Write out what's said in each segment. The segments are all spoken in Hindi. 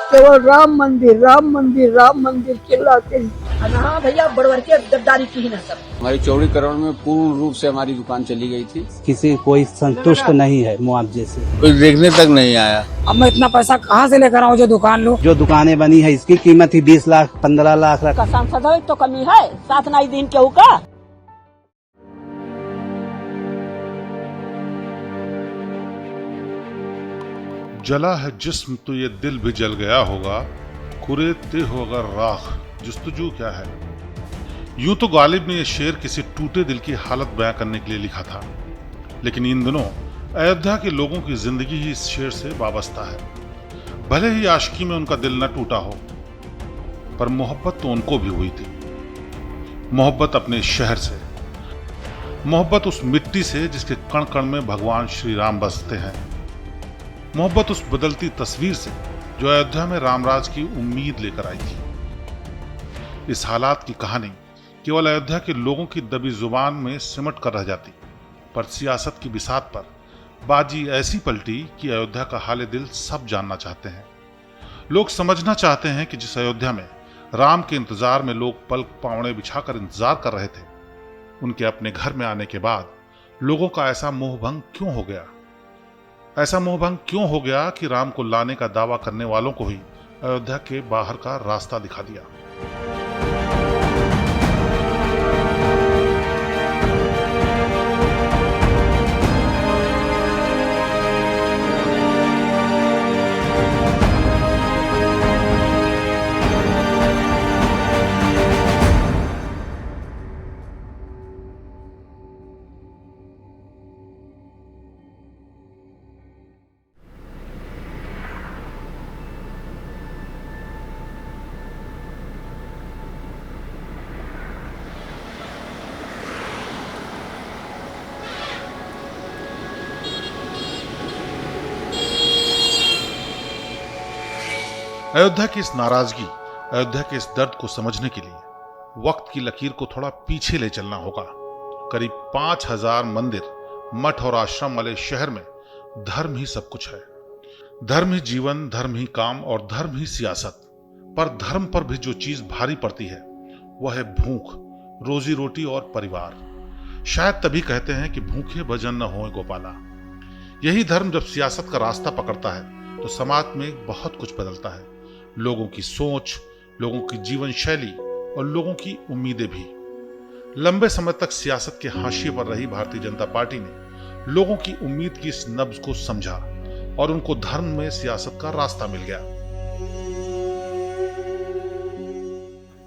केवल राम मंदिर राम मंदिर राम मंदिर चिल्लाते हैं। हाँ भैया, बड़वर के गद्दारी की ही ना सब। हमारी 24 करोड़ में पूर्ण रूप से हमारी दुकान चली गई थी। किसी कोई संतुष्ट नहीं है मुआवजे से, कोई देखने तक नहीं आया। अब मैं इतना पैसा कहाँ से लेकर आऊँ जो दुकान लूँ। जो दुकानें बनी है इसकी कीमत ही 20 लाख 15 लाख का सांसद तो कमी है, साथ नाई दिन केहू का। जला है जिस्म तो ये दिल भी जल गया होगा, कुरेदते हो अगर राख जुस्तजू क्या है। यूं तो गालिब ने यह शेर किसी टूटे दिल की हालत बयां करने के लिए लिखा था, लेकिन इन दिनों अयोध्या के लोगों की जिंदगी ही इस शेर से वाबस्ता है। भले ही आशिकी में उनका दिल न टूटा हो, पर मोहब्बत तो उनको भी हुई थी। मोहब्बत अपने शहर से, मोहब्बत उस मिट्टी से जिसके कण कण में भगवान श्री राम बसते हैं, मोहब्बत उस बदलती तस्वीर से जो अयोध्या में रामराज की उम्मीद लेकर आई थी। इस हालात की कहानी केवल अयोध्या के लोगों की दबी जुबान में सिमट कर रह जाती, पर सियासत की बिसात पर बाजी ऐसी पलटी कि अयोध्या का हाल दिल सब जानना चाहते हैं। लोग समझना चाहते हैं कि जिस अयोध्या में राम के इंतजार में लोग पलक पावड़े बिछाकर इंतजार कर रहे थे, उनके अपने घर में आने के बाद लोगों का ऐसा मोहभंग क्यों हो गया। ऐसा मोहभंग क्यों हो गया कि राम को लाने का दावा करने वालों को ही अयोध्या के बाहर का रास्ता दिखा दिया। अयोध्या की इस नाराजगी, अयोध्या के इस दर्द को समझने के लिए वक्त की लकीर को थोड़ा पीछे ले चलना होगा। करीब 5000 मंदिर, मठ और आश्रम वाले शहर में धर्म ही सब कुछ है। धर्म ही जीवन, धर्म ही काम और धर्म ही सियासत। पर धर्म पर भी जो चीज भारी पड़ती है वह है भूख, रोजी रोटी और परिवार। शायद तभी कहते हैं कि भूखे भजन न होए गोपाला। यही धर्म जब सियासत का रास्ता पकड़ता है तो समाज में बहुत कुछ बदलता है। लोगों की सोच, लोगों की जीवन शैली और लोगों की उम्मीदें भी। लंबे समय तक सियासत के हाशिए पर रही भारतीय जनता पार्टी ने लोगों की उम्मीद की इस नब्ज को समझा और उनको धर्म में सियासत का रास्ता मिल गया।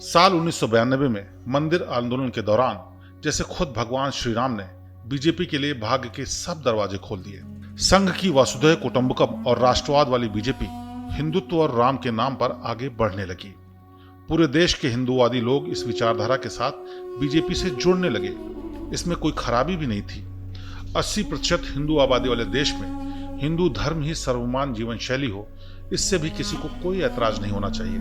साल 1992 में मंदिर आंदोलन के दौरान जैसे खुद भगवान श्री राम ने बीजेपी के लिए भाग्य के सब दरवाजे खोल दिए। संघ की वसुधैव कुटुंबकम और राष्ट्रवाद वाली बीजेपी हिंदुत्व और राम के नाम पर आगे बढ़ने लगी। पूरे देश के हिंदुवादी लोग इस विचारधारा के साथ बीजेपी से जुड़ने लगे। इसमें कोई खराबी भी नहीं थी। 80% हिंदू आबादी वाले देश में हिंदू धर्म ही सर्वमान्य जीवन शैली हो, इससे भी किसी को कोई ऐतराज नहीं होना चाहिए।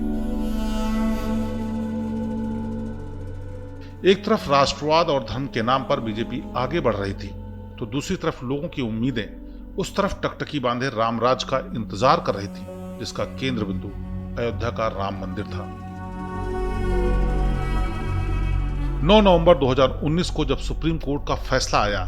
एक तरफ राष्ट्रवाद और धर्म के नाम पर बीजेपी आगे बढ़ रही थी, तो दूसरी तरफ लोगों की उम्मीदें उस तरफ टकटकी बांधे रामराज का इंतजार कर रही थी, जिसका केंद्र बिंदु अयोध्या का राम मंदिर था। 9 नवंबर 2019 को जब सुप्रीम कोर्ट का फैसला आया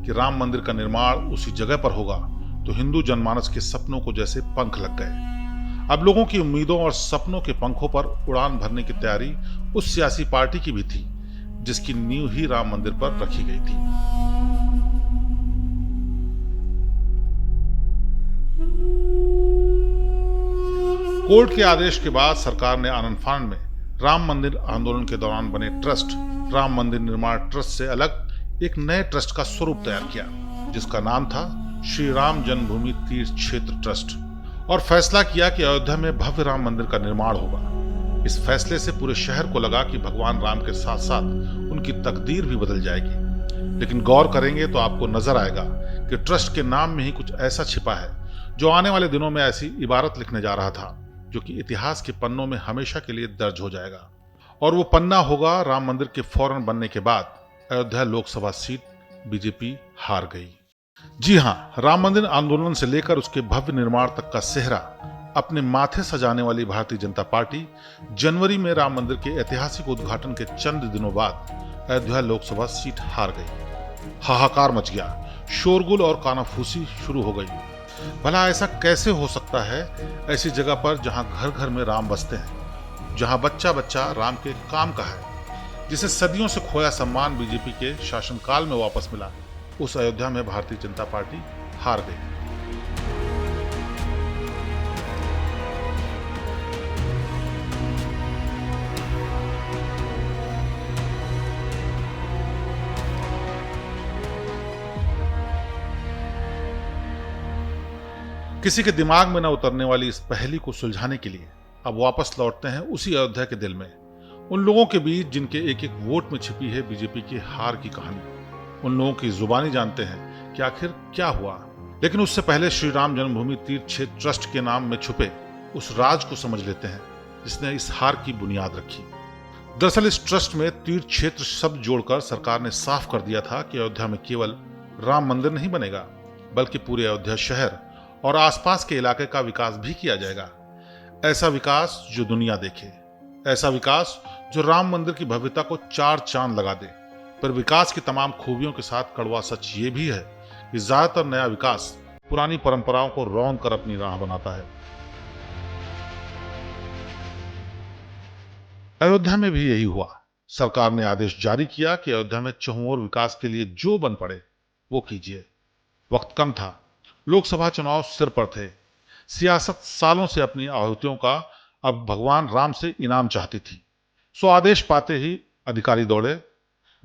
कि राम मंदिर का निर्माण उसी जगह पर होगा, तो हिंदू जनमानस के सपनों को जैसे पंख लग गए। अब लोगों की उम्मीदों और सपनों के पंखों पर उड़ान भरने की तैयारी उस सियासी पार्टी की भी थी जिसकी नींव ही राम मंदिर पर रखी गई थी। कोर्ट के आदेश के बाद सरकार ने आनन फानन में राम मंदिर आंदोलन के दौरान बने ट्रस्ट, राम मंदिर निर्माण ट्रस्ट से अलग एक नए ट्रस्ट का स्वरूप तैयार किया, जिसका नाम था श्री राम जन्मभूमि तीर्थ क्षेत्र ट्रस्ट, और फैसला किया कि अयोध्या में भव्य राम मंदिर का निर्माण होगा। इस फैसले से पूरे शहर को लगा कि भगवान राम के साथ साथ उनकी तकदीर भी बदल जाएगी। लेकिन गौर करेंगे तो आपको नजर आएगा कि ट्रस्ट के नाम में ही कुछ ऐसा छिपा है जो आने वाले दिनों में ऐसी इबारत लिखने जा रहा था जो कि इतिहास के पन्नों में हमेशा के लिए दर्ज हो जाएगा। और वो पन्ना होगा राम मंदिर के फौरन बनने के बाद अयोध्या लोकसभा सीट बीजेपी हार गई। जी हां, राम मंदिर आंदोलन से लेकर उसके भव्य निर्माण तक का सेहरा अपने माथे सजाने वाली भारतीय जनता पार्टी जनवरी में राम मंदिर के ऐतिहासिक उद्घाटन के चंद दिनों बाद अयोध्या लोकसभा सीट हार गई। हाहाकार मच गया, शोरगुल और कानाफूसी शुरू हो गई। भला ऐसा कैसे हो सकता है ऐसी जगह पर जहां घर घर में राम बसते हैं, जहां बच्चा बच्चा राम के काम का है, जिसे सदियों से खोया सम्मान बीजेपी के शासनकाल में वापस मिला, उस अयोध्या में भारतीय जनता पार्टी हार गई। किसी के दिमाग में न उतरने वाली इस पहेली को सुलझाने के लिए अब वापस लौटते हैं उसी अयोध्या के दिल में, उन लोगों के बीच जिनके एक एक वोट में छिपी है बीजेपी की हार की कहानी। उन लोगों की जुबानी जानते हैं कि आखिर क्या हुआ। लेकिन उससे पहले श्री राम जन्मभूमि तीर्थ क्षेत्र ट्रस्ट के नाम में छुपे उस राज को समझ लेते हैं जिसने इस हार की बुनियाद रखी। दरअसल इस ट्रस्ट में तीर्थ क्षेत्र शब्द जोड़कर सरकार ने साफ कर दिया था कि अयोध्या में केवल राम मंदिर नहीं बनेगा, बल्कि पूरे अयोध्या शहर और आसपास के इलाके का विकास भी किया जाएगा। ऐसा विकास जो दुनिया देखे, ऐसा विकास जो राम मंदिर की भव्यता को चार चांद लगा दे। पर विकास की तमाम खूबियों के साथ कड़वा सच ये भी है कि ज्यादातर नया विकास पुरानी परंपराओं को रौंद कर अपनी राह बनाता है। अयोध्या में भी यही हुआ। सरकार ने आदेश जारी किया कि अयोध्या में चहुंओर विकास के लिए जो बन पड़े वो कीजिए। वक्त कम था, लोकसभा चुनाव सिर पर थे, सियासत सालों से अपनी आहुतियों का अब भगवान राम से इनाम चाहती थी। सो आदेश पाते ही अधिकारी दौड़े,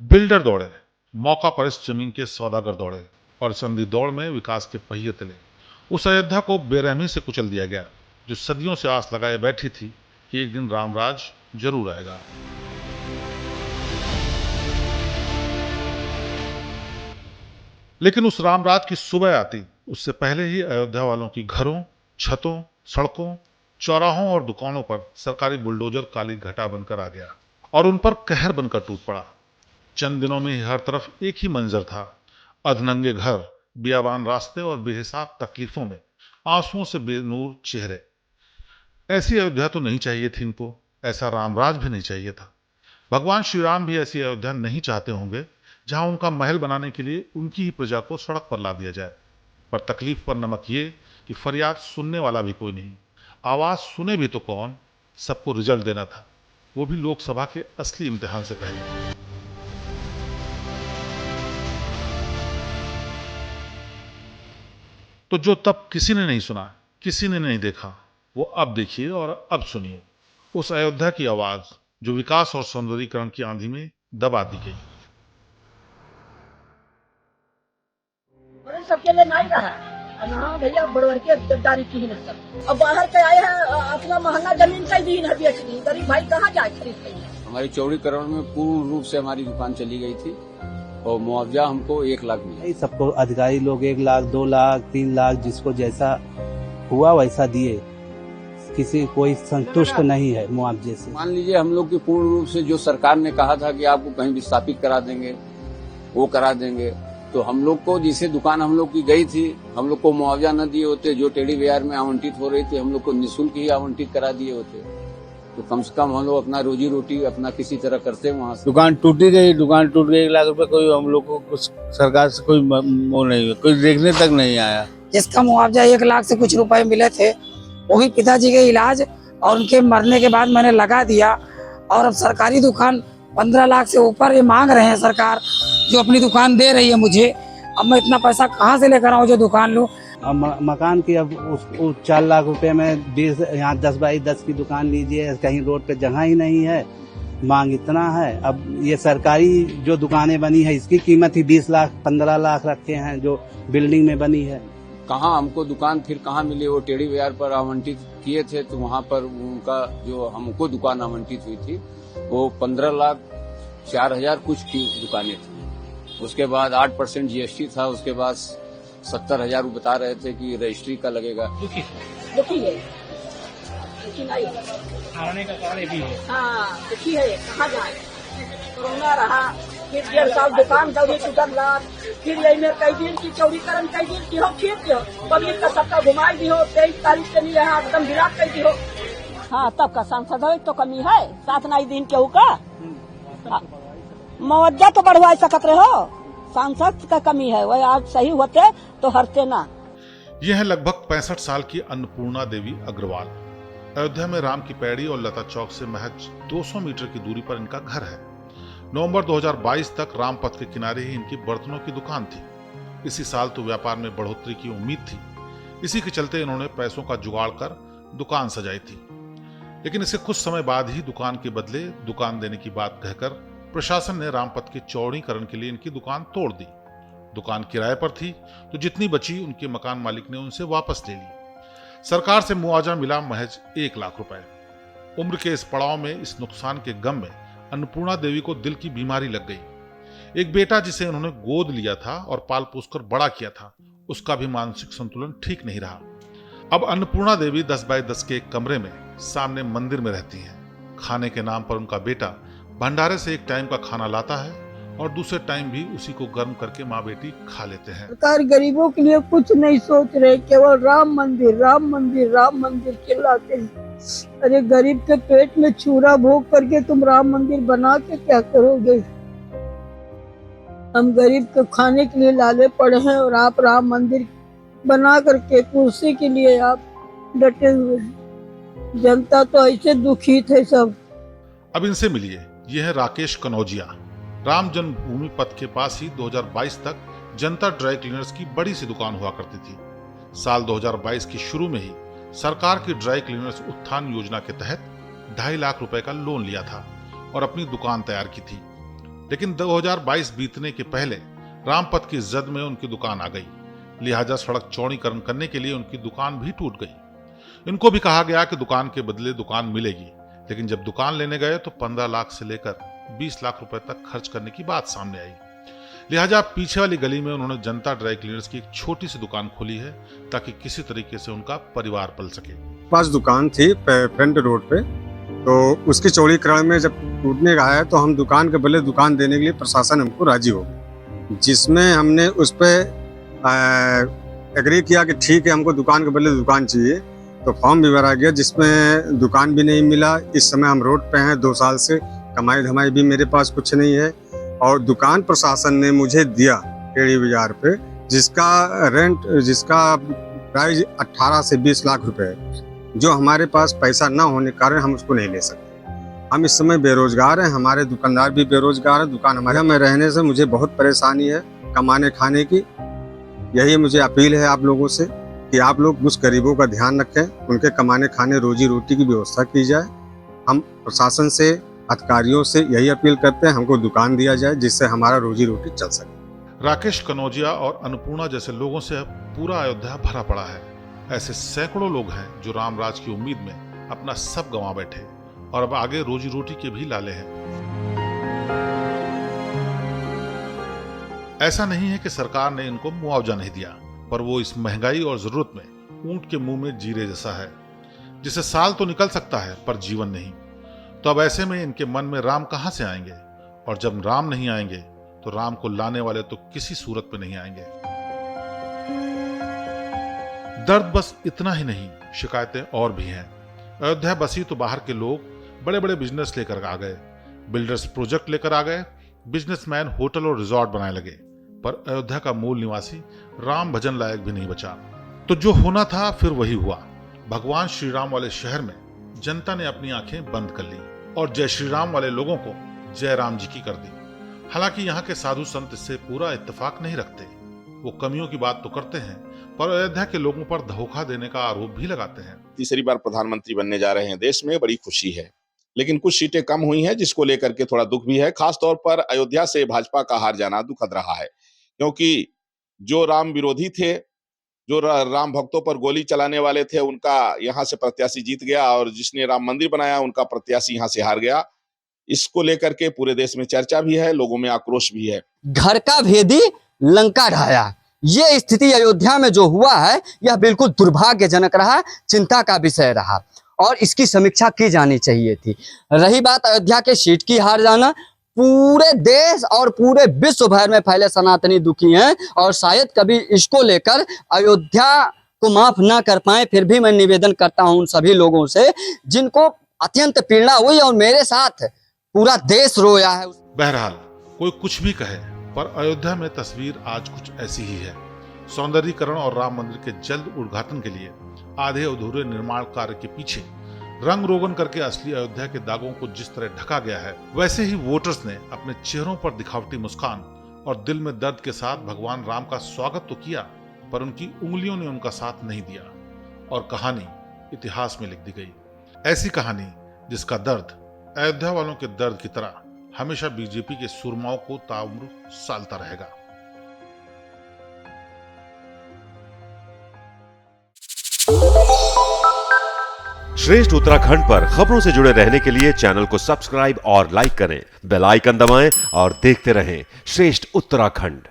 बिल्डर दौड़े, मौका पर इस जमीन के सौदागर दौड़े और इस अंधी दौड़ में विकास के पहिए तले उस अयोध्या को बेरहमी से कुचल दिया गया जो सदियों से आस लगाए बैठी थी कि एक दिन रामराज जरूर आएगा। लेकिन उस रामराज की सुबह आती उससे पहले ही अयोध्या वालों की घरों, छतों, सड़कों, चौराहों और दुकानों पर सरकारी बुलडोजर काली घटा बनकर आ गया और उन पर कहर बनकर टूट पड़ा। चंद दिनों में ही हर तरफ एक ही मंजर था, अधनंगे घर, बियाबान रास्ते और बेहिसाब तकलीफों में आंसुओं से बेनूर चेहरे। ऐसी अयोध्या तो नहीं चाहिए थी इनको, ऐसा रामराज भी नहीं चाहिए था। भगवान श्री राम भी ऐसी अयोध्या नहीं चाहते होंगे जहां उनका महल बनाने के लिए उनकी ही प्रजा को सड़क पर ला दिया जाए। पर तकलीफ पर नमक ये कि फरियाद सुनने वाला भी कोई नहीं, आवाज सुने भी तो कौन, सबको रिजल्ट देना था, वो भी लोकसभा के असली इम्तिहान से पहले। तो जो तब किसी ने नहीं सुना, किसी ने नहीं देखा, वो अब देखिए और अब सुनिए उस अयोध्या की आवाज जो विकास और सौंदर्यीकरण की आंधी में दबा दी गई। सबके लिए नहीं रहा। हाँ भैया, बड़वर के गद्दारी की न सब। अब बाहर से आए हैं, अपना महंगा जमीन का दीन है बेच दी, गरीब भाई कहाँ जाए खरीद के। हमारी चौड़ीकरण में पूर्ण रूप से हमारी दुकान चली गई थी और मुआवजा हमको 1 लाख मिला। सबको अधिकारी लोग 1 लाख, 2 लाख, 3 लाख, जिसको जैसा हुआ वैसा दिए। किसी कोई संतुष्ट नहीं है मुआवजे से। मान लीजिए हम लोग की पूर्ण रूप से जो सरकार ने कहा था कि आपको कहीं विस्थापित करा देंगे, वो करा देंगे, तो हम लोग को जिसे दुकान हम लोग की गई थी, हम लोग को मुआवजा न दिए होते, जो टेढ़ी बाजार में आवंटित हो रही थी हम लोग को निःशुल्क ही आवंटित करा दिए होते, तो कम से कम हम लोग अपना रोजी रोटी अपना किसी तरह करते वहाँ से। दुकान टूटी गई, दुकान टूट गई, 1 लाख रुपए कोई हम लोग को कुछ सरकार से कोई वो नहीं, कोई देखने तक नहीं आया। जिसका मुआवजा 1 लाख से कुछ रुपए मिले थे, वो भी पिताजी के इलाज और उनके मरने के बाद मैंने लगा दिया। और अब सरकारी दुकान 15 लाख से ऊपर ये मांग रहे हैं सरकार, जो अपनी दुकान दे रही है मुझे। अब मैं इतना पैसा कहाँ से लेकर आऊँ जो दुकान लूँ। मकान की अब उस 4 लाख रुपए में 20 यहाँ 10 बाई 10 की दुकान लीजिए, कहीं रोड पे जगह ही नहीं है, मांग इतना है। अब ये सरकारी जो दुकानें बनी है इसकी कीमत ही 20 लाख 15 लाख रखे हैं जो बिल्डिंग में बनी है। कहाँ हमको दुकान फिर कहाँ मिले, वो टेढ़ी बाजार पर आवंटित किए थे, तो वहाँ पर उनका जो हमको दुकान आवंटित हुई थी वो 15,04,000 कुछ की दुकानें थी। उसके बाद 8% GST था, उसके बाद 70,000 बता रहे थे कि रजिस्ट्री का लगेगा। दुखी है, दुखी नहीं आने का कारण भी है। हाँ दुखी है, कहाँ जाए, कोरोना रहा, फिर 1.5 साल दुकान दौड़ी टूटल रात, फिर यही में कई दिन की चौड़ीकरण कई दिन की हो, फिर की हो पब्लिक का सबका घुमाई दी हो, 23 तारीख के लिए यहाँ एकदम विराट कर दी हो। हाँ तब का सांसद हो तो कमी है, 7 नाई दिन के का मुआवजा तो बढ़वा सकते रहे हो, सांसद का कमी है, वह आज सही होते तो हरते ना। यह है लगभग 65 साल की अन्नपूर्णा देवी अग्रवाल। अयोध्या में राम की पैड़ी और लता चौक से महज 200 मीटर की दूरी पर इनका घर है। नवंबर 2022 तक रामपथ के किनारे ही इनकी बर्तनों की दुकान थी। इसी साल तो व्यापार में बढ़ोतरी की उम्मीद थी। इसी के चलते इन्होंने पैसों का जुगाड़ कर दुकान सजाई थी। लेकिन इसके कुछ समय बाद ही दुकान के बदले दुकान देने की बात कहकर प्रशासन ने रामपथ के चौड़ीकरण के लिए इनकी दुकान तोड़ दी। दुकान किराए पर थी तो जितनी बची उनके मकान मालिक ने उनसे वापस ले ली। सरकार से मुआवजा मिला महज 1 लाख रुपए। उम्र के इस पड़ाव में इस नुकसान के गम में अन्नपूर्णा देवी को दिल की बीमारी लग गई। एक बेटा जिसे उन्होंने गोद लिया था और पाल पोस कर बड़ा किया था, उसका भी मानसिक संतुलन ठीक नहीं रहा। अब अन्नपूर्णा देवी 10 बाय 10 के एक कमरे में सामने मंदिर में रहती हैं। खाने के नाम पर उनका बेटा भंडारे से एक टाइम का खाना लाता है और दूसरे टाइम भी उसी को गर्म करके माँ बेटी खा लेते हैं। सरकार गरीबों के लिए कुछ नहीं सोच रहे, केवल राम मंदिर राम मंदिर राम मंदिर चिल्लाते हैं। अरे गरीब के पेट में चूरा भोग करके तुम राम मंदिर बना के क्या करोगे? हम गरीब को खाने के लिए लाले पड़े हैं और आप राम मंदिर बना करके कुर्सी के लिए आप डटे हुए हैं। जनता तो ऐसे दुखी थे सब। अब इनसे मिलिए, ये है राकेश कनौजिया। राम जन्मभूमि पथ के पास ही 2022 तक जनता ड्राई क्लीनर्स की बड़ी सी दुकान हुआ करती थी। साल 2022 की शुरू में ही सरकार की ड्राई क्लीनर्स उत्थान योजना के तहत 2.5 लाख रुपए का लोन लिया था और अपनी दुकान तैयार की थी। लेकिन 2022 बीतने के पहले रामपथ की जद में उनकी दुकान आ गई। लिहाजा सड़क चौड़ीकरण करने के लिए उनकी दुकान भी टूट गई। इनको भी कहा गया कि दुकान के बदले दुकान मिलेगी, लेकिन जब दुकान लेने गए तो 15 लाख से लेकर 20 लाख रुपए तक खर्च करने की बात सामने आई। लिहाजा पीछे वाली गली में उन्होंने जनता ड्राई क्लीनर्स की एक छोटी सी दुकान खोली है ताकि किसी तरीके से उनका परिवार पल सके। पास दुकान थी फ्रंट रोड पे, तो उसकी चौड़ीकरण में जब टूटने का है तो हम दुकान के बदले दुकान देने के लिए प्रशासन हमको राजी हो गया, जिसमें हमने उस पर एग्री किया कि ठीक है हमको दुकान के बदले दुकान चाहिए। तो फॉर्म भी भरा गया जिसमें दुकान भी नहीं मिला। इस समय हम रोड पे हैं 2 साल से, कमाई धमाई भी मेरे पास कुछ नहीं है। और दुकान प्रशासन ने मुझे दिया टेढ़ी बाजार पे, जिसका प्राइस 18 से 20 लाख रुपए है, जो हमारे पास पैसा ना होने के कारण हम उसको नहीं ले सकते। हम इस समय बेरोजगार हैं, हमारे दुकानदार भी बेरोजगार हैं। दुकान हमारे में रहने से मुझे बहुत परेशानी है कमाने खाने की। यही मुझे अपील है आप लोगों से कि आप लोग उस गरीबों का ध्यान रखें, उनके कमाने खाने रोजी रोटी की व्यवस्था की जाए। हम प्रशासन से अधिकारियों से यही अपील करते हैं हमको दुकान दिया जाए जिससे हमारा रोजी रोटी चल सके। राकेश कनौजिया और अन्नपूर्णा जैसे लोगों से अब पूरा अयोध्या भरा पड़ा है। ऐसे सैकड़ों लोग हैं जो रामराज की उम्मीद में अपना सब गंवा बैठे और अब आगे रोजी रोटी के भी लाले हैं। ऐसा नहीं है कि सरकार ने इनको मुआवजा नहीं दिया, पर वो इस महंगाई और जरूरत में ऊंट के मुंह में जीरे जैसा है, जिसे साल तो निकल सकता है पर जीवन नहीं। तो अब ऐसे में इनके मन में राम कहां से आएंगे? और जब राम नहीं आएंगे तो राम को लाने वाले तो किसी सूरत में नहीं आएंगे। दर्द बस इतना ही नहीं, शिकायतें और भी हैं। अयोध्या बसी तो बाहर के लोग बड़े बड़े बिजनेस लेकर आ गए, बिल्डर्स प्रोजेक्ट लेकर आ गए, बिजनेसमैन होटल और रिजॉर्ट बनाने लगे, पर अयोध्या का मूल निवासी राम भजन लायक भी नहीं बचा। तो जो होना था फिर वही हुआ। भगवान श्री राम वाले शहर में जनता ने अपनी आंखें बंद कर ली और जय श्री राम वाले लोगों को जय राम जी की कर दी। हालांकि यहाँ के साधु संत इससे पूरा इत्तेफाक नहीं रखते। वो कमियों की बात तो करते हैं, पर अयोध्या के लोगों पर धोखा देने का आरोप भी लगाते हैं। तीसरी बार प्रधानमंत्री बनने जा रहे हैं देश में, बड़ी खुशी है, लेकिन कुछ सीटें कम हुई हैं जिसको लेकर के थोड़ा दुख भी है। खासतौर पर अयोध्या से भाजपा का हार जाना दुखद रहा है, क्योंकि जो राम विरोधी थे, जो राम भक्तों पर गोली चलाने वाले थे, उनका यहाँ से प्रत्याशी जीत गया और जिसने राम मंदिर बनाया उनका प्रत्याशी यहाँ से हार गया। इसको लेकर के पूरे देश में चर्चा भी है, लोगों में आक्रोश भी है। घर का भेदी लंका ढाया, ये स्थिति अयोध्या में जो हुआ है यह बिल्कुल दुर्भाग्यजनक रहा, चिंता का विषय रहा और इसकी समीक्षा की जानी चाहिए थी। रही बात अयोध्या के सीट की हार जाना, पूरे देश और पूरे विश्व भर में फैले सनातनी दुखी हैं और शायद कभी इसको लेकर अयोध्या को माफ ना कर पाए। फिर भी मैं निवेदन करता हूं उन सभी लोगों से जिनको अत्यंत पीड़ा हुई और मेरे साथ पूरा देश रोया है। बहरहाल कोई कुछ भी कहे, पर अयोध्या में तस्वीर आज कुछ ऐसी ही है। सौंदर्यीकरण और राम मंदिर के जल्द उद्घाटन के लिए आधे अधूरे निर्माण कार्य के पीछे रंग रोगन करके असली अयोध्या के दागों को जिस तरह ढका गया है, वैसे ही वोटर्स ने अपने चेहरों पर दिखावटी मुस्कान और दिल में दर्द के साथ भगवान राम का स्वागत तो किया, पर उनकी उंगलियों ने उनका साथ नहीं दिया और कहानी इतिहास में लिख दी गई। ऐसी कहानी जिसका दर्द अयोध्या वालों के दर्द की तरह हमेशा बीजेपी के सुरमाओं को ताउम्र सालता रहेगा। श्रेष्ठ उत्तराखंड पर खबरों से जुड़े रहने के लिए चैनल को सब्सक्राइब और लाइक करें, बेल आइकन दबाएं और देखते रहें श्रेष्ठ उत्तराखंड।